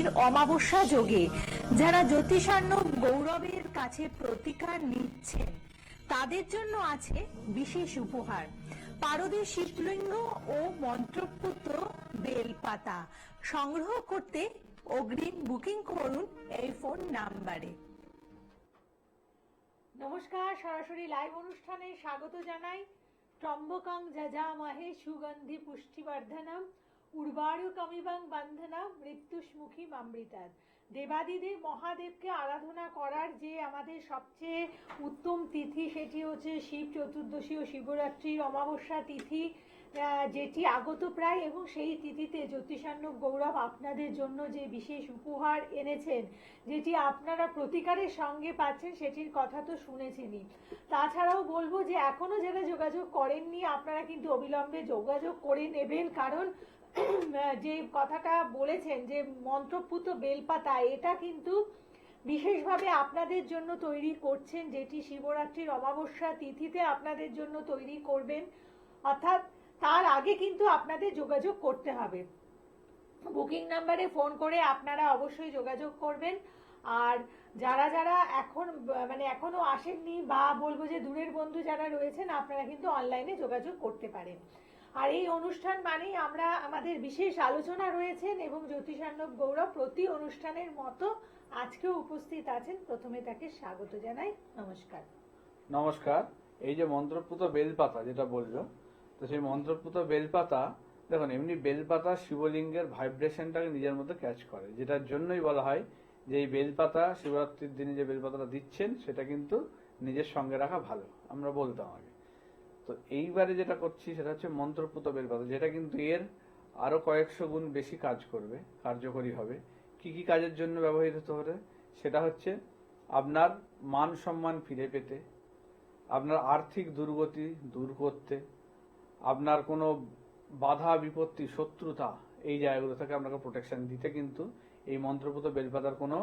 শিবরাত্রির অমাবস্যা যোগে যারা জ্যোতিষার্ণব গৌরবের কাছে প্রতিকার নিচ্ছেন তাদের জন্য আছে বিশেষ উপহার। পারদের শিবলিঙ্গ ও মন্ত্রপুত্র বেলপাতা সংগ্রহ করতে অগ্রিম বুকিং করুন এই ফোন নাম্বারে। নমস্কার, সরাসরি লাইভ অনুষ্ঠানে স্বাগত জানাই। ত্রম্বকং যজামহে সুগন্ধি পুষ্টিবর্ধনম উর্বারুকমিবং বন্ধনম মৃত্যুষ্মুখী অমৃতাৎ। দেবাদিদেব মহাদেবকে আরাধনা করার যে আমাদের সবচেয়ে উত্তম তিথি সেটি হচ্ছে শিব চতুর্দশী ও শিবরাত্রির অমাবস্যা তিথি, যেটি আগত প্রায়, এবং সেই তিথিতে জ্যোতিষার্ণব গৌরব আপনাদের জন্য যে বিশেষ উপহার এনেছেন, যেটি আপনারা প্রতিকারের সঙ্গে পাচ্ছেন, সেটির কথা তো শুনেছেনই। তাছাড়াও বলবো যে এখনো যারা যোগাযোগ করেননি আপনারা কিন্তু অবিলম্বে যোগাযোগ করে নেবেন, কারণ যে কথাটা বলেছেন যে মন্ত্রপুত বেলপাতা, এটা কিন্তু বিশেষভাবে আপনাদের জন্য তৈরি করছেন, যেটি শিবরাত্রির অমাবস্যা তিথিতে আপনাদের জন্য তৈরি করবেন। অর্থাৎ তার আগে কিন্তু আপনাদের যোগাযোগ করতে হবে। বুকিং নাম্বারে ফোন করে আপনারা অবশ্যই যোগাযোগ করবেন। আর যারা যারা এখনো আসেননি বা বলবো যে দূরের বন্ধু যারা রয়েছেন, আপনারা কিন্তু অনলাইনে যোগাযোগ করতে পারেন। আর এই অনুষ্ঠান মানেই আমরা আমাদের বিশেষ আলোচনা রয়েছেন, এবং জ্যোতিষার্ণব গৌরব প্রতি অনুষ্ঠানের মতো আজকেও উপস্থিত আছেন। প্রথমে তাকে স্বাগত জানাই। নমস্কার। নমস্কার। এই যে মন্ত্রপুত বেলপাতা যেটা বললো, তো সেই মন্ত্রপুত বেলপাতা, দেখুন এমনি বেলপাতা শিবলিঙ্গের ভাইব্রেশনটাকে নিজের মধ্যে ক্যাচ করে, যেটার জন্যই বলা হয় যে এই বেলপাতা শিবরাত্রির দিনে যে বেলপাতাটা দিচ্ছেন সেটা কিন্তু নিজের সঙ্গে রাখা ভালো, আমরা বলতাম আগে। তো এইবারে যেটা করছি সেটা হচ্ছে মন্ত্রপুত বেলপাতা, যেটা কিন্তু এর আরো কয়েকশো গুণ বেশি কাজ করবে, কার্যকরী হবে। কি কি কাজের জন্য ব্যবহৃত হতে পারে সেটা হচ্ছে আপনার মান সম্মান ফিরে পেতে, আপনার আর্থিক দুর্গতি দূর করতে, আপনার কোনো বাধা বিপত্তি শত্রুতা এই জায়গাগুলো থেকে আপনাকে প্রোটেকশন দিতে কিন্তু এই মন্ত্রপুত বেলপাতার কোনো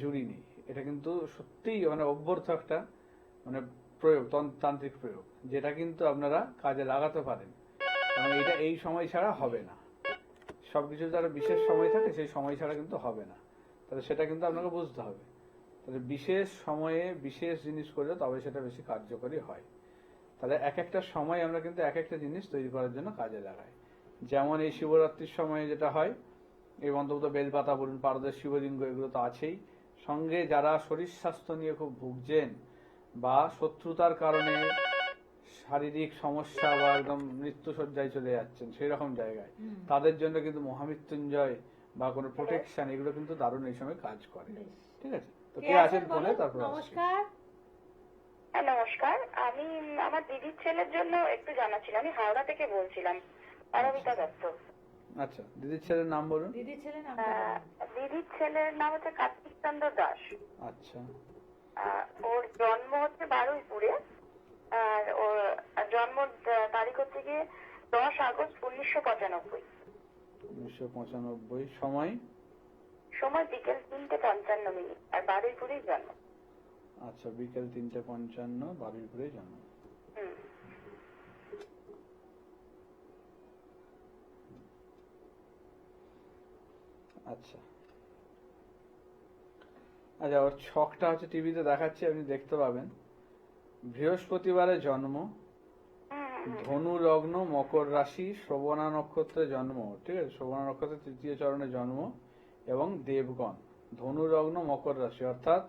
জুড়ি নেই। এটা কিন্তু সত্যিই অভ্যর্থ একটা প্রয়োগ, তান্ত্রিক প্রয়োগ, যেটা কিন্তু আপনারা কাজে লাগাতে পারেন। কারণ এটা এই সময় ছাড়া হবে না। সবকিছু যারা বিশেষ সময় থাকে সেই সময় ছাড়া কিন্তু হবে না। তাহলে সেটা কিন্তু আপনাকে বুঝতে হবে। তাহলে বিশেষ সময়ে বিশেষ জিনিস করলে তবে সেটা বেশি কার্যকরী হয়। তাহলে এক একটা সময় আমরা কিন্তু এক একটা জিনিস তৈরি করার জন্য কাজে লাগাই। যেমন এই শিবরাত্রির সময় যেটা হয়, এই মন্ত্রপুত বেলপাতা বলুন, পারদের শিবলিঙ্গ, এগুলো তো আছেই। সঙ্গে যারা শরীর স্বাস্থ্য নিয়ে খুব ভুগছেন বা শত্রুতার কারণে শারীরিক সমস্যা বা একদম মৃত্যুশয্যায় চলে যাচ্ছেন, সেই রকম জায়গায় তাদের জন্য কিন্তু মহামৃত্যুঞ্জয় বা কোনো প্রোটেকশন এগুলো কিন্তু দারুণ এই সময় কাজ করে। ঠিক আছে, তো কে আছেন বলে তারপর। নমস্কার। নমস্কার, আমি আমার দিদির ছেলের জন্য একটু জানা ছিল। আমি হাওড়া থেকে বলছিলাম, পারমিতা দত্ত। আচ্ছা, দিদির ছেলের নাম বলুন। দিদির ছেলের নাম? দিদির ছেলের নাম হচ্ছে কার্তিক চন্দ্র দাস। আচ্ছা, ওর জন্ম হচ্ছে বারুইপুরে, আর ওর জন্ম তারিখ হচ্ছে গিয়ে 10 আগস্ট 1995। 1995। সময় বিকেল 3:55, আর বারুইপুরেই জন্ম। আচ্ছা, বিকেল 3:55, বারুইপুরে জন্ম। আচ্ছা আচ্ছা, ওর ছকটা হচ্ছে টিভিতে দেখাচ্ছি, আপনি দেখতে পাবেন। বৃহস্পতিবারে জন্ম, ধনু লগ্ন, মকর রাশি, শ্রবণা নক্ষত্রে জন্ম। ঠিক আছে, শ্রবণা নক্ষত্রের 3য় চরণে জন্ম, এবং দেবগণ। ধনু লগ্ন, মকর রাশি, অর্থাৎ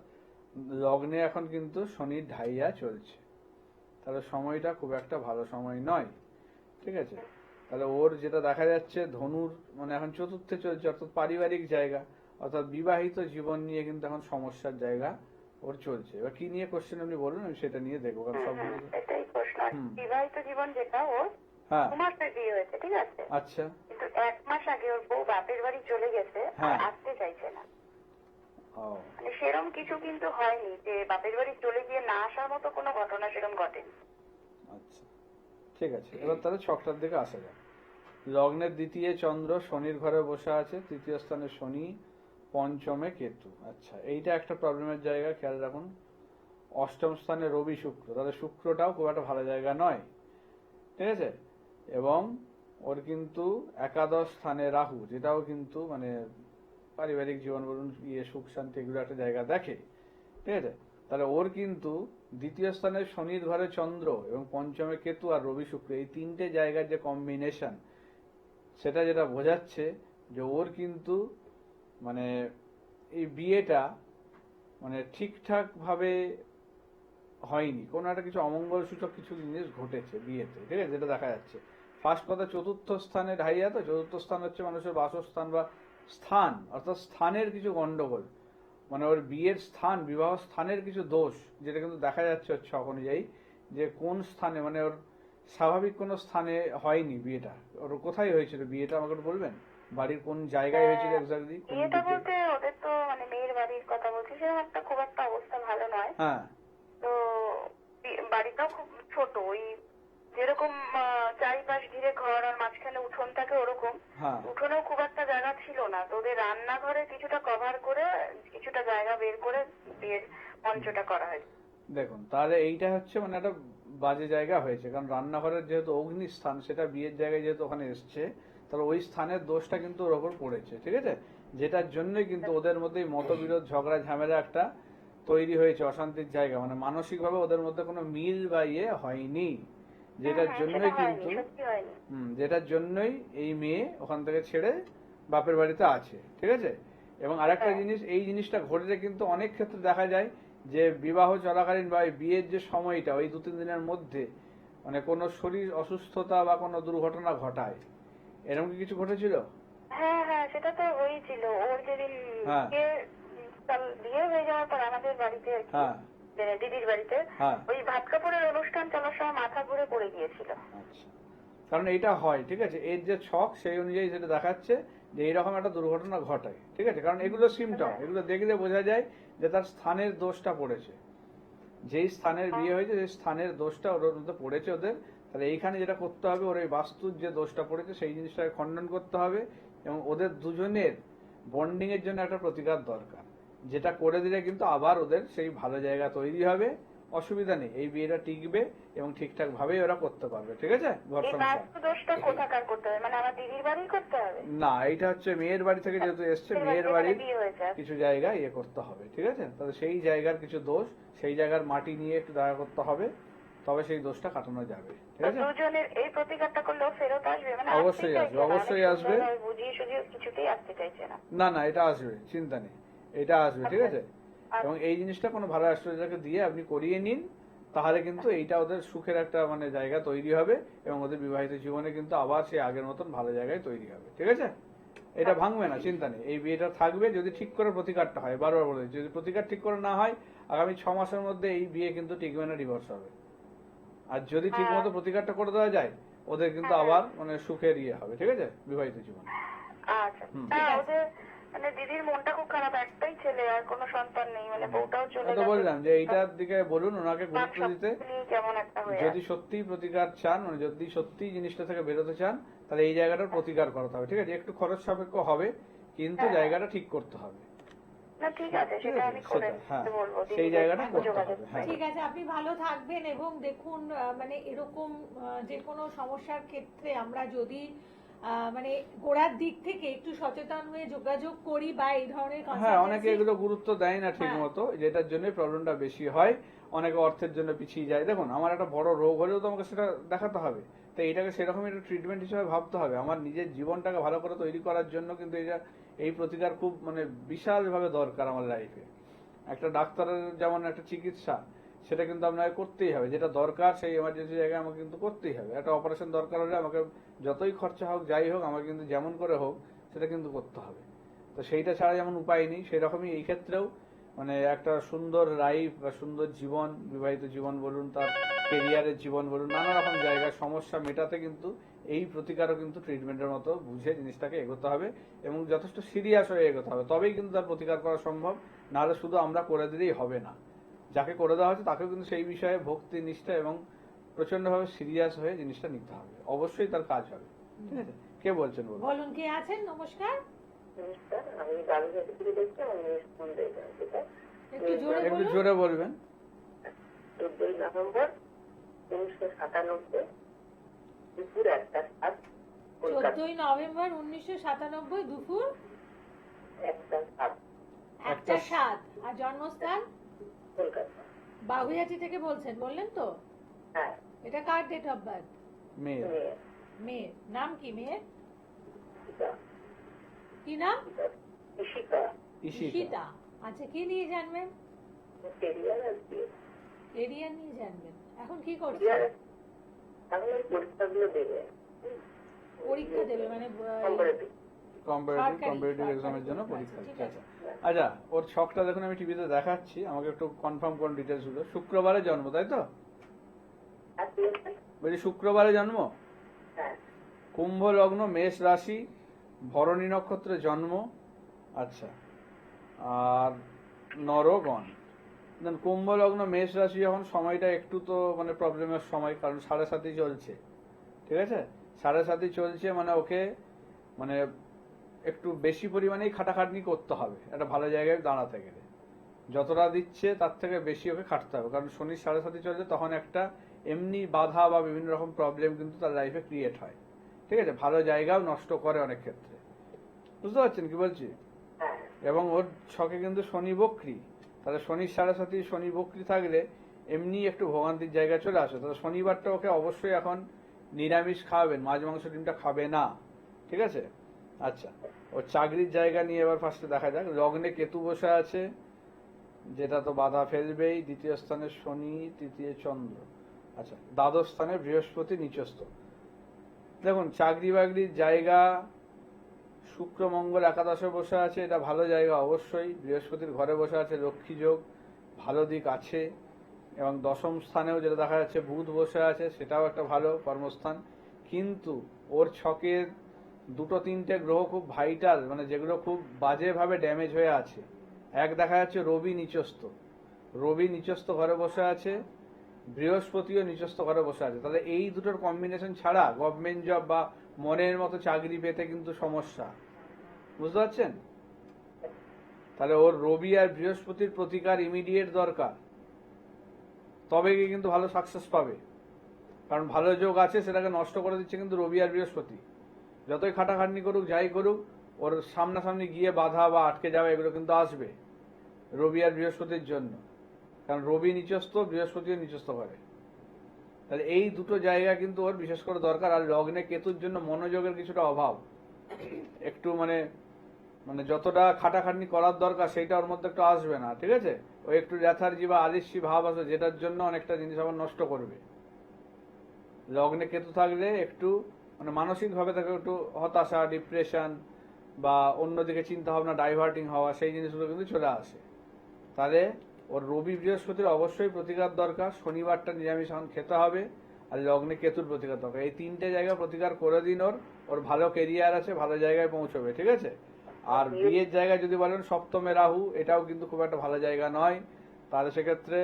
লগ্নে এখন কিন্তু শনির ঢাইয়া চলছে। তাহলে সময়টা খুব একটা ভালো সময় নয়। ঠিক আছে, তাহলে ওর যেটা দেখা যাচ্ছে ধনুর এখন চতুর্থে চলছে, অর্থাৎ পারিবারিক জায়গা, অর্থাৎ বিবাহিত জীবন নিয়ে কিন্তু এখন সমস্যার জায়গা ওর চলছে। এবার কি নিয়ে কোশ্চেন আপনি বলুন, আমি সেটা নিয়ে দেখবো। কারণ সবগুলো এটাই প্রশ্ন। বিবাহিত জীবন যেটা, ওর 2 মাসের বিয়ে হয়েছে, ঠিক আছে। আচ্ছা, কিন্তু 1 মাস আগে ওর বউ বাপের বাড়ি চলে গেছে, আর আসতে চাইছে না। সেরকম কিছু কিন্তু হয়নি যে বাপের বাড়ি চলে গিয়ে না আসার মতো কোনো ঘটনা সেরকম ঘটেনি। আচ্ছা, ঠিক আছে, এবার তাহলে ছকটার দিকে আসা যায়। লগ্নের 2য় চন্দ্র শনির ঘরে বসে আছে, 3য় স্থানে শনি, 5মে কেতু। আচ্ছা, এইটা একটা প্রবলেমের জায়গা, খেয়াল রাখুন। 8ম স্থানে রবি শুক্র, তাহলে শুক্রটাও খুব একটা ভালো জায়গা নয়। ঠিক আছে, এবং ওর কিন্তু 11 স্থানে রাহু, যেটাও কিন্তু পারিবারিক জীবন বলুন, সুখ শান্তি এগুলো একটা জায়গা দেখে, ঠিক আছে, তাহলে ওর কিন্তু দ্বিতীয় স্থানে শনির ঘরে চন্দ্র এবং পঞ্চমে কেতু আর রবি শুক্র, এই তিনটে জায়গার যে কম্বিনেশন, সেটা যেটা বোঝাচ্ছে যে ওর কিন্তু মানে এই বিয়েটা মানে ঠিকঠাক ভাবে হয়নি, কোনো একটা কিছু অমঙ্গল সূচক কিছু জিনিস ঘটেছে বিয়েতে, ঠিক আছে, যেটা দেখা যাচ্ছে। ফার্স্ট কথা, চতুর্থ স্থানে ঢাইয়া, তো চতুর্থ স্থান হচ্ছে মানুষের বাসস্থান বা স্থান, অর্থাৎ স্থানের কিছু গন্ডগোল, মানে ওর বিয়ের স্থান, বিবাহ স্থানের কিছু দোষ, যেটা কিন্তু দেখা যাচ্ছে ওর ছক অনুযায়ী, যে কোন স্থানে, মানে ওর স্বাভাবিক কোনো স্থানে হয়নি বিয়েটা। ওর কোথায় হয়েছিল বিয়েটা আমাকে একটু বলবেন? বাড়ির কোন জায়গায় হয়েছিল এক্স্যাক্টলি? বিয়েটা বলতে ওদের তো মানে মেয়ের বাড়ির কথা বলছি, সেরকম একটা খুব একটা অবস্থা ভালো নয়। হ্যাঁ। তো বাড়িটাও খুব ছোট, ওই যেরকম চারিপাশ ঘিরে ঘর আর মাঝখানে উঠোন থাকে ওরকম। হ্যাঁ। উঠোনেও খুব একটা জায়গা ছিল না, তো ওদের রান্নাঘরে কিছুটা কভার করে কিছুটা জায়গা বের করে বিয়ের মঞ্চটা করা হয়। দেখুন, তাহলে এইটা হচ্ছে মানে একটা বাজে জায়গা হয়েছে, কারণ রান্নাঘরের যেহেতু অগ্নিস্থান, সেটা বিয়ের জায়গায় যেহেতু ওখানে এসছে, তাহলে ওই স্থানের দোষটা কিন্তু ওর ওপর পড়েছে, ঠিক আছে, যেটার জন্যই কিন্তু ওদের মধ্যে মতবিরোধ, ঝগড়া ঝামেলা একটা তৈরি হয়েছে, অশান্তির জায়গা, মানে মানসিকভাবে ওদের মধ্যে কোনো মিল বা ইয়ে হয়নি, যেটার জন্যই কিন্তু যেটার জন্যই এই মেয়ে ওখান থেকে ছেড়ে বাপের বাড়িতে আছে, ঠিক আছে। এবং আরেকটা জিনিস, এই জিনিসটা ঘটলে কিন্তু অনেক ক্ষেত্রে দেখা যায় যে বিবাহ চলাকালীন বা বিয়ের যে সময়টা, ওই 2-3 দিনের মধ্যে মানে কোনো শরীর অসুস্থতা বা কোনো দুর্ঘটনা ঘটায়, এরকম কি কিছু ঘটেছিল? হ্যাঁ হ্যাঁ, সেটা তো হয়েছিল। ওর যেদিন বিয়ে হয়ে যাওয়ার পর আমাদের বাড়িতে আর কি, দিদির বাড়িতে, ওই ভাত কাপড়ের অনুষ্ঠান চলার সময় মাথা ঘুরে পড়ে গিয়েছিল। আচ্ছা, কারণ এটা হয়, ঠিক আছে, এর যে ছক সেই অনুযায়ী সেটা দেখাচ্ছে যে এইরকম একটা দুর্ঘটনা ঘটায়, ঠিক আছে, কারণ এগুলো সিমটম, এগুলো দেখলে বোঝা যায় যে তার স্থানের দোষটা পড়েছে, যেই স্থানের বিয়ে হয়েছে সেই স্থানের দোষটা ওর মধ্যে পড়েছে ওদের। তাহলে এইখানে যেটা করতে হবে, ওর এই বাস্তুর যে দোষটা পড়েছে সেই জিনিসটাকে খণ্ডন করতে হবে, এবং ওদের দুজনের বন্ডিং এর জন্য একটা প্রতিকার দরকার, যেটা করে দিলে কিন্তু আবার ওদের সেই ভালো জায়গা তৈরি হবে, অসুবিধা নেই, এই বিয়েটা টিকবে এবং ঠিকঠাক ভাবেই ওরা করতে পারবে, ঠিক আছে। ঘর সংসার কোথাকার করতে হবে, মানে আমার দিদির বাড়ি করতে হবে না, এটা হচ্ছে মেয়ের বাড়ি থেকে যেহেতু এসছে, মেয়ের বাড়ির কিছু জায়গা ইয়ে করতে হবে, ঠিক আছে, তাহলে সেই জায়গার কিছু দোষ, সেই জায়গার মাটি নিয়ে একটু দেখা করতে হবে, তবে সেই দোষটা কাটানো যাবে, ঠিক আছে। দুজনের এই প্রতিকারটা করলেও ফেরত আসবে, মানে অবশ্যই আসবে, অবশ্যই আসবে, বুঝিয়ে সুঝিয়ে কিছুতেই আসতে চাইছে না। না না, এটা আসবে, চিন্তা নেই, এটা আসবে, ঠিক আছে। এবং এই জিনিসটা কোনো ভালো অ্যাস্ট্রোলজারকে দিয়ে আপনি করিয়ে নিন, তাহলে কিন্তু এইটা ওদের সুখের একটা মানে জায়গা তৈরি হবে, এবং ওদের বিবাহিত জীবনে কিন্তু আবার সেই আগের মতন ভালো জায়গায় তৈরি হবে, ঠিক আছে। এটা ভাঙবে না, চিন্তা নেই, এই বিয়েটা থাকবে যদি ঠিক করে প্রতিকারটা হয়। বারবার বলে, যদি প্রতিকার ঠিক করে না হয়, আগামী 6 মাসের মধ্যে এই বিয়ে কিন্তু টিকবে না, ডিভোর্স হবে। আর যদি ঠিক মতো প্রতিকারটা করে দেওয়া যায়, ওদের কিন্তু আবার মানে সুখের ইয়ে হবে, ঠিক আছে, বিবাহিত জীবন। আচ্ছা, ওদের মানে দিদির মনটা খুব খারাপ, একটাই ছেলে আর কোনো সন্তান নেই, মানে বউটাও চলে গেছে। বললাম যে এইটার দিকে বলুন ওনাকে গুরুত্ব দিতে, কেমন একটা যদি সত্যিই প্রতিকার চান, মানে যদি সত্যিই জিনিসটা থেকে বেরোতে চান, তাহলে এই জায়গাটার প্রতিকার করতে হবে, ঠিক আছে, একটু খরচ সাপেক্ষ হবে, কিন্তু জায়গাটা ঠিক করতে হবে। ঠিক আছে, সেটা আমি করে বলবো, সেই জায়গাটা করতে হবে। ঠিক আছে, আপনি ভালো থাকবেন। এবং দেখুন, মানে এরকম যে কোনো সমস্যার ক্ষেত্রে আমরা যদি মানে গোড়ার দিক থেকে একটু সচেতন হয়ে যোগাযোগ করি বা এই ধরনের, হ্যাঁ, অনেকে এগুলো গুরুত্ব দেয় না ঠিক মতো, যেটার জন্য প্রবলেমটা বেশি হয়, অনেকে অর্থের জন্য পিছিয়ে যায়। দেখুন, আমার একটা বড় রোগ হলেও তো আমাকে সেটা দেখাতে হবে, তো এটাকে সেরকমই একটা ট্রিটমেন্ট হিসেবে ভাবতে হবে। আমার নিজের জীবনটাকে ভালো করে তৈরি করার জন্য কিন্তু এই প্রতিকার খুব মানে বিশাল ভাবে দরকার আমার লাইফে। একটা ডাক্তারের যেমন একটা চিকিৎসা, সেটা কিন্তু আপনাকে করতেই হবে, যেটা দরকার সেই এমার্জেন্সি জায়গায় আমাকে কিন্তু করতেই হবে। একটা অপারেশন দরকার হলে আমাকে যতই খরচা হোক, যাই হোক, আমাকে কিন্তু যেমন করে হোক সেটা কিন্তু করতে হবে। তো সেইটা ছাড়া যেমন উপায় নেই, সেরকমই এই ক্ষেত্রেও মানে একটা সুন্দর লাইফ বা সুন্দর জীবন, বিবাহিত জীবন বলুন, তার কেরিয়ারের জীবন বলুন, নানা রকম জায়গায় সমস্যা মেটাতে কিন্তু এই প্রতিকারও কিন্তু ট্রিটমেন্টের মতো বুঝে জিনিসটাকে এগোতে হবে, এবং যথেষ্ট সিরিয়াস হয়ে এগোতে হবে, তবেই কিন্তু তার প্রতিকার করা সম্ভব। নাহলে শুধু আমরা করে দিলেই হবে না, যাকে করে দেওয়া হচ্ছে তাকেও কিন্তু সেই বিষয়ে ভক্তি, নিষ্ঠা এবং প্রচন্ডভাবে সিরিয়াস হয়ে জিনিসটা নিতে হবে, অবশ্যই তার কাজ হবে, ঠিক আছে। কে বলছেন? বলুন, কে আছেন? নমস্কার। আমি বালুঘাট থেকে দেখছি, একটু জোরে বলবেন। 14 নভেম্বর 1997 দুপুর 1টা। 14 নভেম্বর 1997 দুপুর একটা 7। আর জন্মস্থান বাগুইয়াটি থেকে বলছেন, বললেন তো? এটা কার ডেট অফ বার্থ? মেয়ের। মেয়ের নাম কি? মেয়ের কি নাম? ঈশিতা। আচ্ছা, কি নিয়ে জানবেন? এরিয়ার নিয়ে জানবেন। এখন কি করছে? পরীক্ষা দেবে মানে কম্পারেটিভ এক্সামের জন্য পরীক্ষা দিচ্ছে। আচ্ছা, ওর ছকটা দেখুন আমি টিভিতে দেখাচ্ছি, আমাকে একটু কনফার্ম করুন ডিটেলস গুলো। শুক্রবারে জন্ম, তাই তো? বলছি শুক্রবারে জন্ম, কুম্ভ লগ্ন, মেষ রাশি, ভরণী নক্ষত্রে জন্ম। আচ্ছা, আর নরগণ। কুম্ভ লগ্ন মেষ রাশি, যখন সময়টা একটু তো মানে প্রবলেমের সময়, কারণ 7.5 চলছে, ঠিক আছে? 7.5 চলছে মানে ওকে মানে একটু বেশি পরিমাণেই খাটাখাটনি করতে হবে একটা ভালো জায়গায় দাঁড়াতে গেলে। যতটা দিচ্ছে তার থেকে বেশি ওকে খাটতে হবে, কারণ শনি 7.5 চলছে, তখন একটা এমনি বাধা বা বিভিন্ন রকম প্রবলেম কিন্তু তার লাইফে ক্রিয়েট হয়, ঠিক আছে? ভালো জায়গাও নষ্ট করে অনেক ক্ষেত্রে, বুঝতে পারছেন কি বলছি? এবং ওর ছকে কিন্তু শনি বক্রী, তাহলে শনির 7.5 শনি বক্রী থাকলে এমনি একটু ভোগান্তির জায়গায় চলে আসে। তাহলে শনিবারটা ওকে অবশ্যই এখন নিরামিষ খাওয়াবেন, মাছ মাংস ডিমটা খাবে না, ঠিক আছে? আচ্ছা, ওর চাকরির জায়গা নিয়ে এবার ফার্স্টে দেখা যাক। লগ্নে কেতু বসে আছে, যেটা তো বাধা ফেলবেই। দ্বিতীয় স্থানে শনি, তৃতীয় চন্দ্র। আচ্ছা, দ্বাদশ স্থানে বৃহস্পতি নিচস্থ। দেখুন চাকরি বাকরির জায়গা, শুক্র মঙ্গল একাদশে বসে আছে, এটা ভালো জায়গা অবশ্যই। বৃহস্পতির ঘরে বসে আছে, লক্ষ্মী যোগ, ভালো দিক আছে। এবং দশম স্থানেও যেটা দেখা যাচ্ছে বুধ বসে আছে, সেটাও একটা ভালো কর্মস্থান। কিন্তু ওর ছকের 2-3টে গ্রহ খুব ভাইটাল, মানে যেগুলো খুব বাজেভাবে ড্যামেজ হয়ে আছে। এক দেখা যাচ্ছে রবি নিচস্থ, রবি নিচস্থ ঘরে বসে আছে, বৃহস্পতিও নিচস্থ ঘরে বসে আছে। তাহলে এই দুটোর কম্বিনেশন ছাড়া গভর্নমেন্ট জব বা মনের মতো চাকরি পেতে কিন্তু সমস্যা, বুঝতে পারছেন? তাহলে ওর রবি আর বৃহস্পতির প্রতিকার ইমিডিয়েট দরকার, তবে গিয়ে কিন্তু ভালো সাকসেস পাবে। কারণ ভালো যোগ আছে, সেটাকে নষ্ট করে দিচ্ছে কিন্তু রবি আর বৃহস্পতি। যতই খাটাখাটনি করুক, যাই করুক, ওর সামনাসামনি গিয়ে বাধা বা আটকে যাওয়া এগুলো কিন্তু আসবে রবি আর বৃহস্পতির জন্য, কারণ রবি নিচস্থ, বৃহস্পতিও নিচস্থ করে। তাহলে এই দুটো জায়গা কিন্তু ওর বিশেষ করে দরকার। আর লগ্নে কেতুর জন্য মনোযোগের কিছুটা অভাব, একটু মানে মানে যতটা খাটাখাটনি করার দরকার সেইটা ওর মধ্যে একটু আসবে না, ঠিক আছে? ও একটু লেথার্জি বা আলিস্যি ভাব আছে, যেটার জন্য অনেকটা জিনিস আবার নষ্ট করবে। লগ্নে কেতু থাকলে একটু মানে মানসিক ভাবে তাকে একটু হতাশা, ডিপ্রেশন বা অন্যদিকে চিন্তা ভাবনা ডাইভার্টিং হওয়া, সেই জিনিসগুলো কিন্তু চলে আসে। তাহলে ওর রবি বৃহস্পতির অবশ্যই প্রতিকার দরকার, শনিবারটা নিরামিষ এখন খেতে হবে, আর লগ্নে কেতুর প্রতিকার দরকার। এই 3টে জায়গা প্রতিকার করে দিন। ওর ভালো কেরিয়ার আছে, ভালো জায়গায় পৌঁছবে, ঠিক আছে? আর বিয়ের জায়গায় যদি বলেন সপ্তমে রাহু, এটাও কিন্তু খুব একটা ভালো জায়গা নয়। তাহলে সেক্ষেত্রে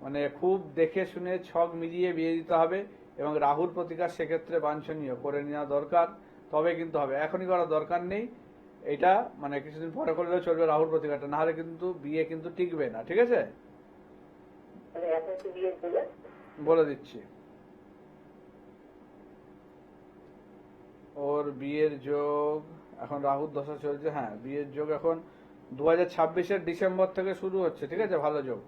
মানে খুব দেখে শুনে ছক মিলিয়ে বিয়ে দিতে হবে, এবং রাহুর প্রতিকার সেক্ষেত্রে বাঞ্ছনীয় করে নেওয়া দরকার, তবে কিন্তু হবে। এখনই করার দরকার নেই, এটা মানে কিছুদিন পরে করলেও চলবে রাহুর প্রতিকারটা, না হলে কিন্তু বিয়ে কিন্তু টিকবে না, ঠিক আছে? বলে দিচ্ছি, ওর বিয়ের যোগ এখন রাহুর দশা চলছে। হ্যাঁ, বিয়ের যোগ এখন 2026-এর ডিসেম্বর থেকে শুরু হচ্ছে, ঠিক আছে? ভালো যোগ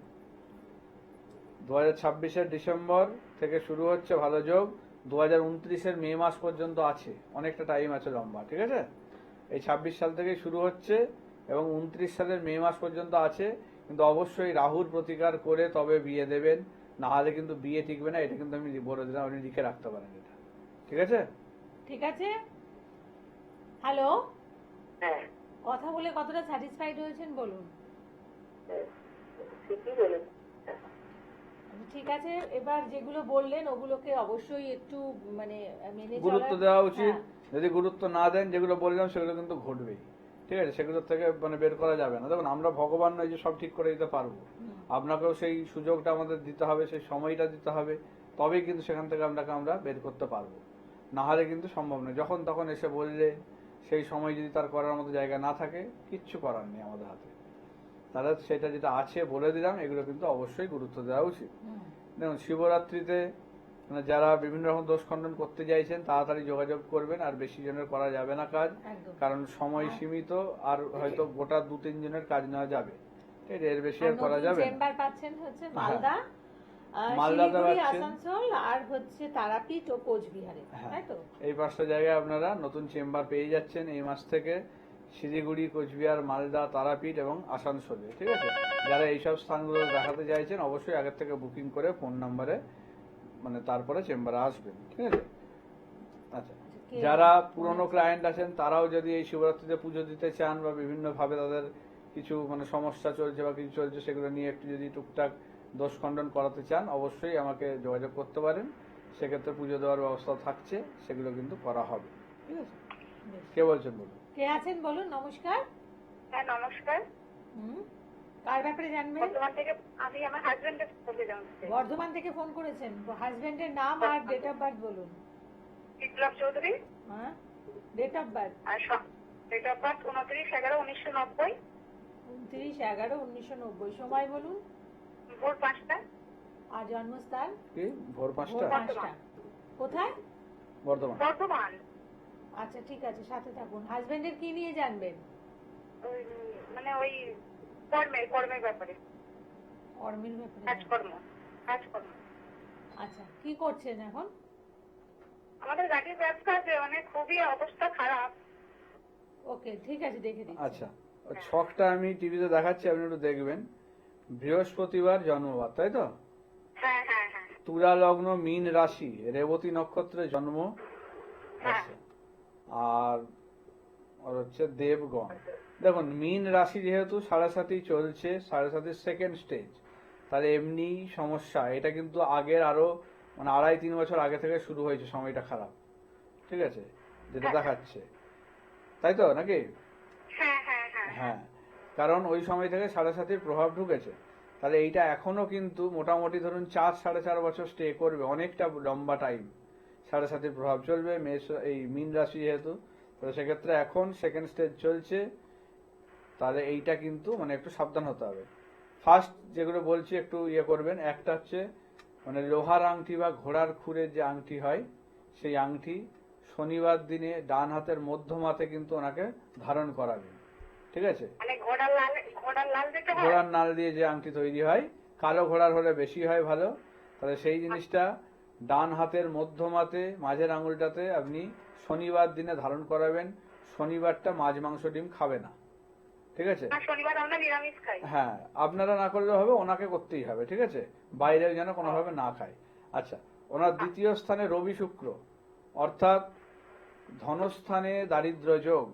2026-এর ডিসেম্বর থেকে শুরু হচ্ছে ভালো যোগ। 2029-এর মে মাস পর্যন্ত আছে, অনেকটা টাইম আছে লম্বা, ঠিক আছে? এই 26 সাল থেকেই শুরু হচ্ছে এবং 29 সালের মে মাস পর্যন্ত আছে। কিন্তু অবশ্যই রাহুর প্রতিকার করে তবে বিয়ে দেবেন, না হলে কিন্তু বিয়ে টিকবে না। এটা কিন্তু আমি বলে দিলাম, আপনি লিখে রাখতে পারেন এটা, ঠিক আছে? ঠিক আছে। হ্যালো, কথা বলে কতটা স্যাটিসফাইড হয়েছেন বলুন। ঠিক আছে, এবার যেগুলো বললেন ওগুলোকে অবশ্যই একটু মানে মেনে গুরুত্ব দেওয়া উচিত। যদি গুরুত্ব না দেন, যেগুলো বললাম সেগুলো কিন্তু ঘটবেই, ঠিক আছে? সেগুলো থেকে মানে বের করা যাবে না। দেখুন, আমরা ভগবান নয় যে সব ঠিক করে দিতে পারবো, আপনাকেও সেই সুযোগটা আমাদের দিতে হবে, সেই সময়টা দিতে হবে, তবেই কিন্তু সেখান থেকে আমরা বের করতে পারবো, না হলে কিন্তু সম্ভব নয়। যখন তখন এসে বললে, সেই সময় যদি তার করার মতো জায়গা না থাকে, কিচ্ছু করার নেই আমাদের হাতে। তাহলে সেটা যেটা আছে বলে দিলাম, এগুলো কিন্তু অবশ্যই গুরুত্ব দেওয়া উচিত। দেখুন, শিবরাত্রিতে মানে যারা বিভিন্ন রকম দোষ খণ্ডন করতে চাইছেন তাড়াতাড়ি যোগাযোগ করবেন, আর বেশি জনের করা যাবে না কাজ, একদম। কারণ সময় সীমিত, আর হয়তো গোটা 2-3 জনের কাজ নেওয়া যাবে, ঠিক আছে, এর বেশি আর করা যাবে না। চেম্বার পাচ্ছেন হচ্ছে মালদা, মালদাতে শিলিগুড়ি, পাচ্ছেন। আসানসোল আর হচ্ছে তারাপীঠ ও কোচবিহারে, হ্যাঁ। তাই তো? এই 5টা জায়গায় আপনারা নতুন চেম্বার পেয়ে যাচ্ছেন এই মাস থেকে, শিলিগুড়ি, কোচবিহার, মালদা, তারাপীঠ এবং আসানসোলে, ঠিক আছে। যারা এইসব স্থানগুলো দেখাতে চাইছেন অবশ্যই আগের থেকে বুকিং করে ফোন নাম্বারে মানে তারপরে চেম্বারে আসবেন, ঠিক আছে। আচ্ছা, যারা পুরনো ক্লায়েন্ট আছেন তারাও যদি এই শিবরাত্রিতে পুজো দিতে চান বা বিভিন্ন ভাবে তাদের কিছু মানে সমস্যা চলছে বা কিছু চলছে সেগুলো নিয়ে একটু যদি টুকটাক দোষ খণ্ডন করাতে চান অবশ্যই আমাকে যোগাযোগ করতে পারেন, সেক্ষেত্রে পুজো দেওয়ার ব্যবস্থা থাকছে, সেগুলো কিন্তু করা হবে, ঠিক আছে। কে বলছেন বলুন? কে আছেন বলুন? নমস্কার। হ্যাঁ নমস্কার। কার ব্যাপারে জানবেন? বর্ধমান থেকে আমি আমার হাজবেন্ডের বলতে জানছি। বর্ধমান থেকে ফোন করেছেন, হাজবেন্ডের নাম আর ডেট অফ বার্থ বলুন। বিপ্লব চৌধুরী। হ্যাঁ, ডেট অফ বার্থ? আর ডেট অফ বার্থ 29/11/1990। 29/11/1990। সময় বলুন। ভোর 5টা। আর জন্মস্থান? কি ভোর ভোর 5টা? 5টা। কোথায়? বর্ধমান। বর্ধমান। আচ্ছা ঠিক আছে, সাথে থাকুন। হাজবেন্ডের কি নিয়ে জানবেন? মানে ওই কর্মের ব্যাপারে। কর্মের ব্যাপারে? কাজকর্ম। আচ্ছা, কি করছেন এখন? আমাদের গাড়ির ব্যবসা আছে, মানে খুবই অবস্থা খারাপ। ওকে, ঠিক আছে, দেখে দিচ্ছি। আচ্ছা, ওই ছকটা আমি টিভিতে দেখাচ্ছি, আপনি একটু দেখবেন। বৃহস্পতিবার জন্মবার, তাই তো? হ্যাঁ হ্যাঁ হ্যাঁ। তুলা লগ্ন, মীন রাশি, রেবতী নক্ষত্রে জন্ম। আচ্ছা, আর ওর হচ্ছে দেবগণ। দেখুন, মীন রাশি যেহেতু 7.5 চলছে, 7.5 সেকেন্ড স্টেজ, তাহলে এমনি সমস্যা, এটা কিন্তু আগের আরো মানে 2.5-3 বছর আগে থেকে শুরু হয়েছে সময়টা খারাপ, ঠিক আছে, যেটা দেখাচ্ছে, তাই তো নাকি? হ্যাঁ হ্যাঁ হ্যাঁ। হ্যাঁ, কারণ ওই সময় থেকে 7.5 প্রভাব ঢুকেছে, তাহলে এইটা এখনো কিন্তু মোটামুটি ধরুন 4-4.5 বছর স্টে করবে, অনেকটা লম্বা টাইম 7.5 প্রভাব চলবে এই মীন রাশি যেহেতু, তো সেক্ষেত্রে এখন সেকেন্ড স্টেজ চলছে, তাহলে এইটা কিন্তু মানে একটু সাবধান হতে হবে। ফার্স্ট যেগুলো বলছি একটু ইয়ে করবেন, একটা হচ্ছে মানে লোহার আংটি বা ঘোড়ার খুরের যে আংটি হয় সেই আংটি শনিবার দিনে ডান হাতের মধ্যমাতে কিন্তু ওনাকে ধারণ করাবেন, ঠিক আছে। মানে ঘোড়ার লাল দিতে হয়। ঘোড়ার নাল দিয়ে যে আংটি তৈরি হয়, কালো ঘোড়ার হলে বেশি হয় ভালো, তাহলে সেই জিনিসটা ডান হাতের মধ্যমাতে মাঝের আঙুলটাতে আপনি শনিবার দিনে ধারণ করাবেন। শনিবারটা মাছ মাংস ডিম খাবে না, ঠিক আছে। শনিবার আমরা নিরামিষ খাই। হ্যাঁ, আপনারা না করলেও হবে, ওনাকে করতেই হবে, ঠিক আছে, বাইরেও যেন কোনোভাবে না খায়। আচ্ছা, ওনার দ্বিতীয় স্থানে রবি শুক্র, অর্থাৎ ধনস্থানে দারিদ্র যোগ,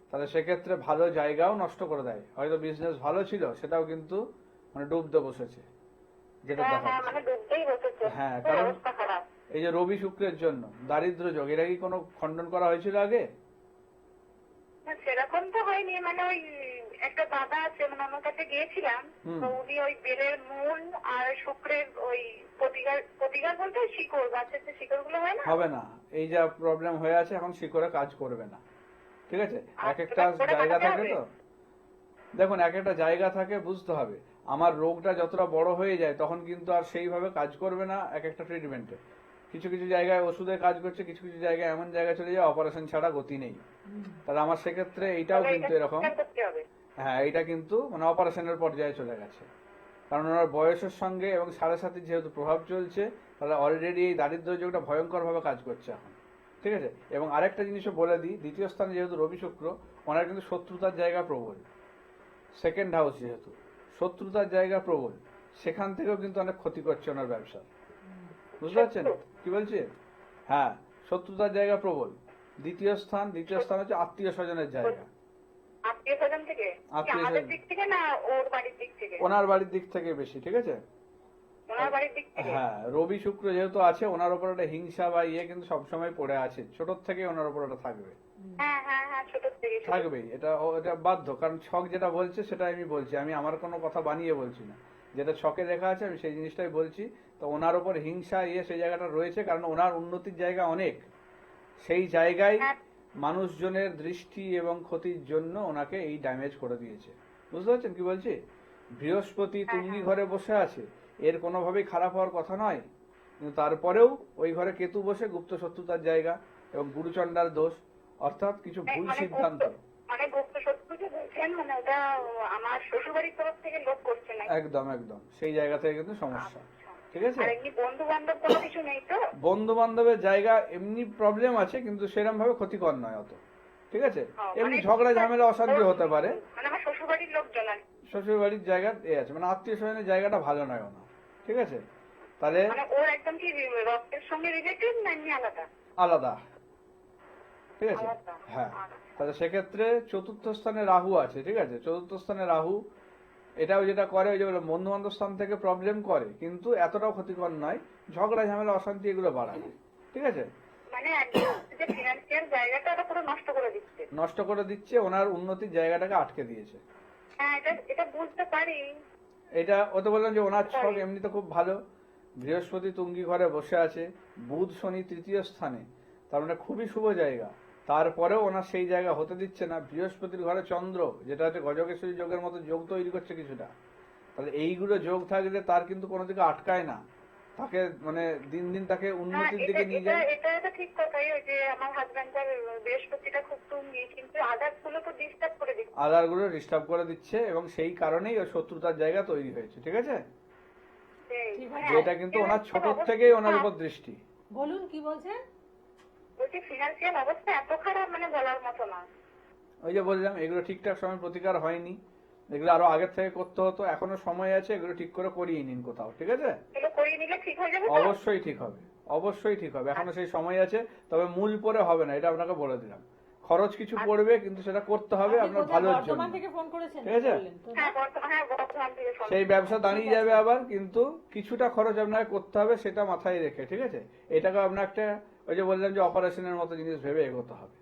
তাহলে সেক্ষেত্রে ভালো জায়গাও নষ্ট করে দেয়, হয়তো বিজনেস ভালো ছিল সেটাও কিন্তু মানে ডুবতে বসেছে, যেটা দেখা যাচ্ছে। হ্যাঁ, কারণ এই যে রবি শুক্রের জন্য দারিদ্র যোগ, এটা কি কোনো খণ্ডন করা হয়েছিল আগে? সেরকম তো হয়নি, মানে ওই একটা দাদা আছে, মানে আমার কাছে গিয়েছিলাম, তো উনি ওই বেলের মূল আর শুক্রের ওই প্রতিকার বলতে শিকড়, গাছের যে শিকড় গুলো হয় না, হবে না, এই যা প্রবলেম হয়ে আছে এখন শিকড়ে কাজ করবে না, ঠিক আছে। এক একটা জায়গা থাকে তো, দেখুন এক একটা জায়গা থাকে, বুঝতে হবে। আমার রোগটা যতটা বড় হয়ে যায় তখন কিন্তু আর সেইভাবে কাজ করবে না এক একটা ট্রিটমেন্টে। কিছু কিছু জায়গায় ওষুধে কাজ করছে, কিছু কিছু জায়গায় এমন জায়গায় চলে যায় অপারেশন ছাড়া গতি নেই, তাহলে আমার সেক্ষেত্রে এইটাও কিন্তু এরকম। হ্যাঁ, এটা কিন্তু মানে অপারেশনের পর্যায়ে চলে গেছে, কারণ ওনার বয়সের সঙ্গে এবং 7.5 যেহেতু প্রভাব চলছে, তাহলে অলরেডি এই দারিদ্র যোগটা ভয়ঙ্কর ভাবে কাজ করছে এখন, ঠিক আছে। এবং আরেকটা জিনিসও বলে দিই, দ্বিতীয় স্থানে যেহেতু রবি শুক্র, ওনার কিন্তু শত্রুতার জায়গা প্রবল, সেকেন্ড হাউস যেহেতু শত্রুতার জায়গা প্রবল, সেখান থেকেও কিন্তু অনেক ক্ষতি করছে ওনার ব্যবসা, বুঝতে পারছেন কি বলছি? হ্যাঁ, শত্রুতার জায়গা প্রবল। দ্বিতীয় স্থান হচ্ছে আত্মীয় স্বজনের জায়গা। আত্মীয়স্বজন থেকে? আমাদের দিক থেকে না ওর বাড়ির দিক থেকে? ওনার বাড়ির দিক থেকে বেশি, ঠিক আছে। ওনার বাড়ির দিক থেকে? হ্যাঁ, রবি শুক্র যেহেতু আছে, ওনার উপর একটা হিংসা বা ইয়ে কিন্তু সবসময় পড়ে আছে, ছোট থেকে ওনার উপর ওটা থাকবে। হ্যাঁ হ্যাঁ হ্যাঁ, ছোট থেকে থাকবেই, এটা বাধ্য, কারণ ছক যেটা বলছে সেটা আমি বলছি, আমি আমার কোনো কথা বানিয়ে বলছি না, যেটা ছকে লেখা আছে আমি সেই জিনিসটাই বলছি। তো ওনার উপর হিংসা সেই জায়গাটা রয়েছে, কারণ ওনার উন্নতির জায়গা অনেক, সেই জায়গায় মানুষজনের দৃষ্টি এবং ক্ষতির জন্য ওনাকে এই ড্যামেজ করে দিয়েছে, বুঝতে পারছেন কি বলছি? বৃহস্পতি তুঙ্গি ঘরে বসে আছে, এর কোনোভাবেই খারাপ হওয়ার কথা নয়, কিন্তু তারপরেও ওই ঘরে কেতু বসে গুপ্ত শত্রুতার জায়গা এবং গুরুচণ্ডার দোষ, অর্থাৎ কিছু ভুল সিদ্ধান্ত। মানে গুপ্ত শত্রু যে বলছেন, মানে ওটা আমার শ্বশুরবাড়ির তরফ থেকে লোক করছে না? একদম একদম সেই জায়গা থেকে কিন্তু সমস্যা। ঠিক আছে, আর এমনি বন্ধু বান্ধব কোনো কিছু নেই তো? বন্ধু বান্ধবের জায়গা এমনি প্রবলেম আছে, কিন্তু সেরকম ভাবে ক্ষতিকর নয় অত। ঠিক আছে, এমনি ঝগড়া ঝামেলা অশান্তি হতে পারে। মানে আমার শ্বশুরবাড়ির লোকজন আর কি। শ্বশুর বাড়ির জায়গা এ আছে, মানে আত্মীয় স্বজনের জায়গাটা ভালো নয় ওনা। ঠিক আছে, তাহলে মানে ওর একদম কি রক্তের সঙ্গে রিলেটেড না এমনি আলাদা? আলাদা। ঠিক আছে, আলাদা। হ্যাঁ। তাহলে সেক্ষেত্রে চতুর্থ স্থানে রাহু আছে। ঠিক আছে, চতুর্থ স্থানে রাহু এটাও যেটা করে, ওই যে বন্ধু বান্ধব স্থান থেকে প্রবলেম করে, কিন্তু এতটাও ক্ষতিকর নয়, ঝগড়া ঝামেলা অশান্তি এগুলো বাড়াবে। ঠিক আছে, মানে একদম যে ফিনান্সিয়াল জায়গাটা ওটা পুরো নষ্ট করে দিচ্ছে। নষ্ট করে দিচ্ছে, ওনার উন্নতির জায়গাটাকে আটকে দিয়েছে। হ্যাঁ, এটা বুঝতে পারি। এটা ও তো বললাম যে ওনার ছক এমনিতে খুব ভালো, বৃহস্পতি তুঙ্গি ঘরে বসে আছে, বুধ শনি তৃতীয় স্থানে, তার মানে খুবই শুভ জায়গা। তারপরেও ওনার সেই জায়গা হতে দিচ্ছে না। বৃহস্পতির ঘরে চন্দ্র, যেটা হচ্ছে গজকেশ্বরী যোগের মতো যোগ তৈরি করছে কিছুটা। তাহলে এইগুলো যোগ থাকলে তার কিন্তু কোনো দিকে আটকায় না, তাকে মানে দিন দিন তাকে উন্নতির দিকে নিয়ে যায়। এটা ঠিক কথাই। ওই যে আমার হাজবেন্ডের বৃহস্পতিটা খুব তুঙ্গি, কিন্তু আদার্স গুলো তো ডিস্টার্ব করে দিচ্ছে। আধার গুলো ডিস্টার্ব করে দিচ্ছে, এবং সেই কারণেই ওই শত্রুতার জায়গা তৈরি হয়েছে। ঠিক আছে, যেটা কিন্তু ওনার ছোট থেকেই ওনার উপর দৃষ্টি। বলুন কি বলছেন? বলছি ফিনান্সিয়াল অবস্থা এত খারাপ, মানে বলার মতো না। ওই যে বললাম, এগুলো ঠিকঠাক সময় প্রতিকার হয়নি, এগুলো আরো আগের থেকে করতে হতো। এখনো সময় আছে, এগুলো ঠিক করে করিয়ে নিন কোথাও। ঠিক আছে, এগুলো করিয়ে নিলে ঠিক হয়ে যাবে তো? অবশ্যই ঠিক হবে, অবশ্যই ঠিক হবে। এখনো সেই সময় আছে, তবে মূল পরে হবে না, এটা আপনাকে বলে দিলাম। খরচ কিছু পড়বে, কিন্তু সেটা করতে হবে আপনার ভালোর জন্য। বর্তমান থেকে ফোন করেছেন? ঠিক আছে, হ্যাঁ, বর্তমান থেকে ফোন। সেই ব্যবসা দাঁড়িয়ে যাবে আবার, কিন্তু কিছুটা খরচ আপনাকে করতে হবে, সেটা মাথায় রেখে। ঠিক আছে, এটাকে আপনার একটা ওই যে বললাম যে অপারেশনের মতো জিনিস ভেবে এগোতে হবে।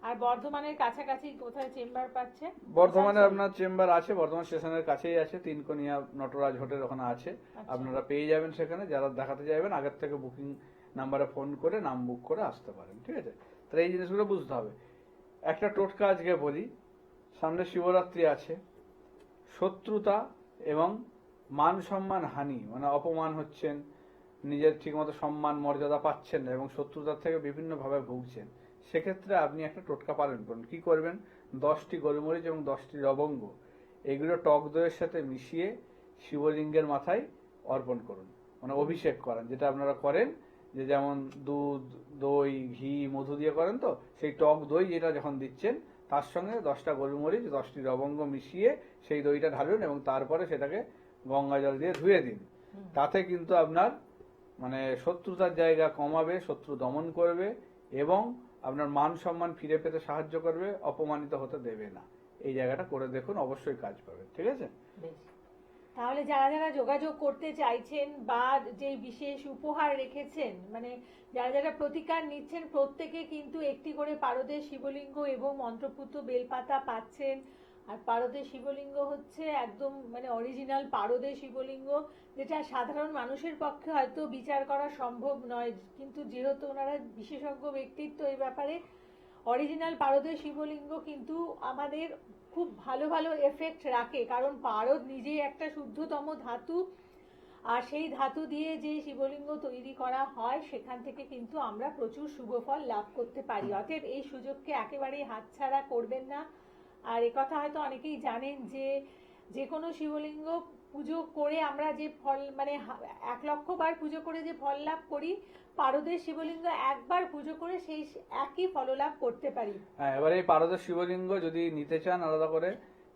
আর বর্ধমানের কাছাকাছি কোথায় চেম্বার পাচ্ছে? বর্ধমানে আপনার চেম্বার আছে, বর্ধমান স্টেশনের কাছেই আছে, তিনকোনিয়া নটরাজ হোটেল ওখানে আছে। আপনারা পেয়ে যাবেন সেখানে। যারা দেখাতে যাবেন আগের থেকে বুকিং নাম্বারে ফোন করে নাম বুক করে আসতে পারেন। ঠিক আছে, তাহলে এই জিনিসগুলো বুঝতে হবে। একটা টোটকা আজকে বলি, সামনে শিবরাত্রি আছে, শত্রুতা এবং মান সম্মান হানি, মানে অপমান হচ্ছেন, নিজের ঠিকমতো সম্মান মর্যাদা পাচ্ছেন না, এবং শত্রুতার থেকে বিভিন্ন ভাবে ভুগছেন, সেক্ষেত্রে আপনি একটা টোটকা পালন করুন। কি করবেন? 10টি গোলমরিচ এবং 10টি লবঙ্গ এগুলো টক দইয়ের সাথে মিশিয়ে শিবলিঙ্গের মাথায় অর্পণ করুন, মানে অভিষেক করেন, যেটা আপনারা করেন, যে যেমন দুধ, দই, ঘি, মধু দিয়ে করেন, তো সেই টক দই যেটা যখন দিচ্ছেন, তার সঙ্গে 10টা গোলমরিচ 10টি লবঙ্গ মিশিয়ে সেই দইটা ঢালুন, এবং তারপরে সেটাকে গঙ্গা জল দিয়ে ধুয়ে দিন। তাতে কিন্তু আপনার মানে শত্রুতার জায়গা কমাবে, শত্রু দমন করবে, এবং আপনার মান সম্মান ফিরে পেতে সাহায্য করবে, অপমানিত হতে দেবে না। এই জায়গাটা করে দেখুন, অবশ্যই কাজ পাবে। ঠিক আছে, তাহলে যারা যারা যোগাযোগ করতে চাইছেন বা যে বিশেষ উপহার রেখেছেন, মানে যারা যারা প্রতিকার নিচ্ছেন, প্রত্যেকে কিন্তু একটি করে পারদের শিবলিঙ্গ এবং মন্ত্রপুত বেলপাতা পাচ্ছেন। আর পারদের শিবলিঙ্গ হচ্ছে একদম মানে অরিজিনাল পারদের শিবলিঙ্গ, যেটা সাধারণ মানুষের পক্ষে হয়তো বিচার করা সম্ভব নয়, কিন্তু যেহেতু ওনারা বিশেষজ্ঞ ব্যক্তিত্ব এই ব্যাপারে, অরিজিনাল পারদের শিবলিঙ্গ কিন্তু আমাদের খুব ভালো ভালো এফেক্ট রাখে, কারণ পারদ নিজেই একটা শুদ্ধতম ধাতু, আর সেই ধাতু দিয়ে যে শিবলিঙ্গ তৈরি করা হয়, সেখান থেকে কিন্তু আমরা প্রচুর শুভ ফল লাভ করতে পারি। অতএব এই সুযোগকে একেবারেই হাতছাড়া করবেন না। আর একথা হয়তো অনেকেই জানেন যে যে কোনো শিবলিঙ্গ পুজো করে আমরা যে ফল, মানে 1 লক্ষ বার পুজো করে যে ফল লাভ করি, পারদের শিবলিঙ্গ একবার পুজো করে সেই একই ফল লাভ করতে পারি। হ্যাঁ, এবার এই পারদের শিবলিঙ্গ যদি নিতে চান আলাদা করে,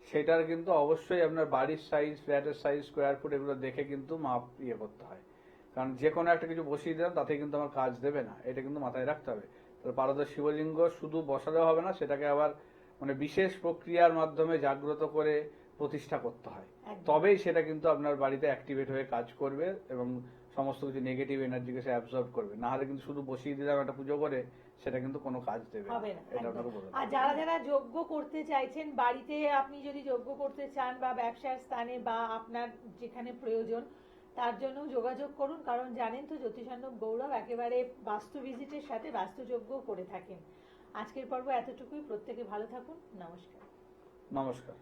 সেটার কিন্তু অবশ্যই আপনার বাড়ির সাইজ, ফ্ল্যাটের সাইজ, স্কোয়ার ফুট এগুলো দেখে কিন্তু মাপ করতে হয়। কারণ যে কোনো একটা কিছু বসিয়ে দিলাম তাতে কিন্তু আমার কাজ দেবে না, এটা কিন্তু মাথায় রাখতে হবে। তো পারদের শিবলিঙ্গ শুধু বসালেও হবে না, সেটাকে আবার মানে বিশেষ প্রক্রিয়ার মাধ্যমে জাগ্রত করে প্রতিষ্ঠা করতে হয়, তবেই সেটা কিন্তু আপনার বাড়িতে অ্যাক্টিভেট হয়ে কাজ করবে এবং সমস্ত কিছু নেগেটিভ এনার্জিকে সে অ্যাবজর্ব করবে। না হলে কিন্তু শুধু বসিয়ে দিলাম একটা পুজো করে, সেটা কিন্তু কোনো কাজ দেবে না। এটা আপনাকে বলে। আর যারা যারা যজ্ঞ করতে চাইছেন, বাড়িতে আপনি যদি যজ্ঞ করতে চান বা ব্যবসার স্থানে বা আপনার যেখানে প্রয়োজন, তার জন্য যোগাযোগ করুন। কারণ জানেন তো জ্যোতিষান্নব গৌরব একেবারে বাস্তু ভিজিটের সাথে বাস্তুযজ্ঞ করে থাকেন। আজকের পর্ব এতটুকুই। প্রত্যেকে ভালো থাকুন। নমস্কার। নমস্কার।